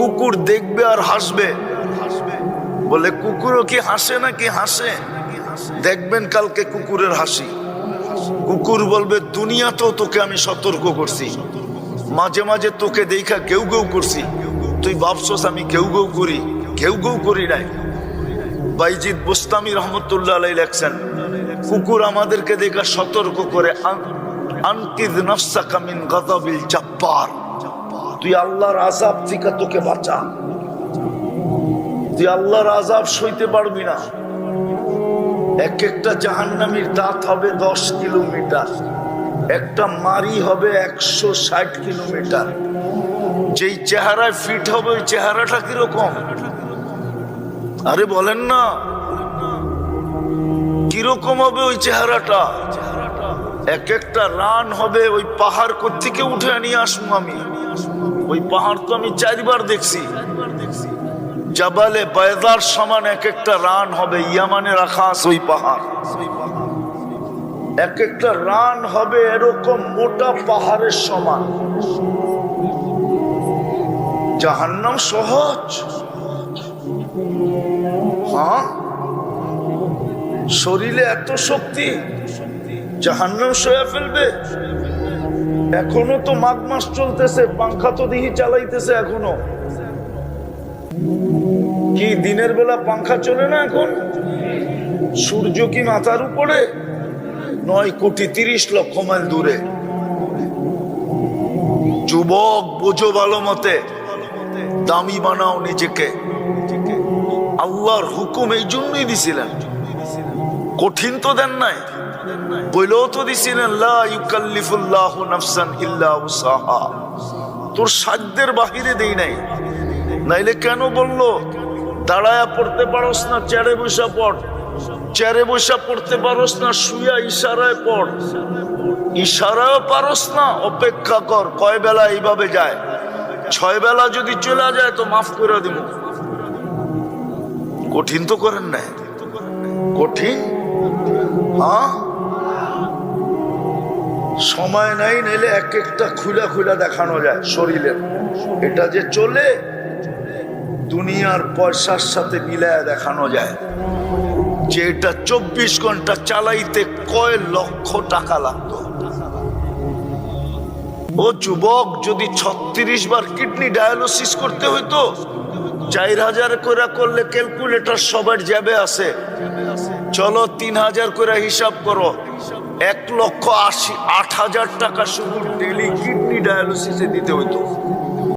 কুকুর দেখবে আর হাসবে। বলে কুকুরও কি হাসে নাকি? হাসে। দেখবেন কালকে কুকুরের হাসি। কুকুর বলবে দুনিয়াতেও তোকে আমি সতর্ক করছি, মাঝে মাঝে তোকে দেখা ঘেউ ঘেউ করছি, তুই ভাবছস আমি ঘেউ ঘেউ করি? ঘেউ ঘেউ করি নাই। বাইজিদ বুস্তামি রহমতুল্লাহ আলাইহি লেখছেন, কুকুর আমাদেরকে দেখা সতর্ক করে, আনকিদ নাফসাকা মিন গাযাবিল জাব্বার, তুই আল্লাহর আযাব থেকে তোকে বাঁচা, তুই আল্লাহর আযাব সইতে পারবি না। এক একটা জাহান্নামীর দাঁত হবে 10 কিলোমিটার, একটা মারি হবে 160 কিলোমিটার। যেই চেহারায় ফিট হবে ওই চেহারাটা কিরকম? আরে বলেন না, কিরকম হবে ওই চেহারাটা? এক একটা রান হবে, ওই পাহাড় কোত্থেকে উঠে নিয়ে আসবো আমি? ওই পাহাড় তো আমি 4 বার দেখছি। জাবালে বায়দার সমান এক একটা রান হবে, ইয়ামানে রাখা আছে ওই পাহাড়। এক একটা রান হবে এরকম মোটা পাহাড়ের সমান। জাহান্নাম সহজ? হ্যাঁ, শরীরে এত শক্তি, জাহান্নাম সয়ে ফেলবে? এখনো তো মাঘ মাস চলতেছে, পাংখা তো দেখি চালাইতেছে এখনো। কি দিনের বেলা পাংখা চলে না এখন? সূর্য কি মাথার উপরে? 9 কোটি 30 লক্ষ মাইল দূরে। যুবক বোঝো ভালো মতে, দামি বানাও নিজেকে। আল্লাহর হুকুম এই জন্যই দিছিলেন, কঠিন তো দেন নাই। বইলেও তো দিছিলেন লা ইউকাল্লিফুল্লাহু নাফসান ইল্লা উসাহা, তোর সাধ্যের বাহিরে দেই নাই। নাইলে কেন বললো দাঁড়ায়া পড়তে পারস না, চেয়ারে বসা পড়? চেয়ারে বসা পড়তে পারস না, শুয়া ইশারায় পড়। ইশারাও পারস না, অপেক্ষা কর, কয় বেলা এইভাবে যায়, 6 বেলা যদি চলে যায় তো মাফ করে দিব। কঠিন তো করেন নাই? কঠিন? হ্যাঁ, সময় নাই, নাইলে এক একটা খুলা খুলা দেখানো যায় শরীরের। এটা যে চলে দুনিয়ার পয়সার সাথে মিলায় দেখানো যায় যে এটা 24 ঘন্টা চালাইতে কয় লক্ষ টাকা লাগতো। ও যুবক, যদি 36 বার কিডনি ডায়ালিসিস করতে হইতো, 4000 করে করলে ক্যালকুলেটর সবার জ্যাবে আছে, চলো 3000 করে হিসাব করো, 1,80,000 টাকা শুধু ডেলি কিডনি ডায়ালিসিসে দিতে হইতো।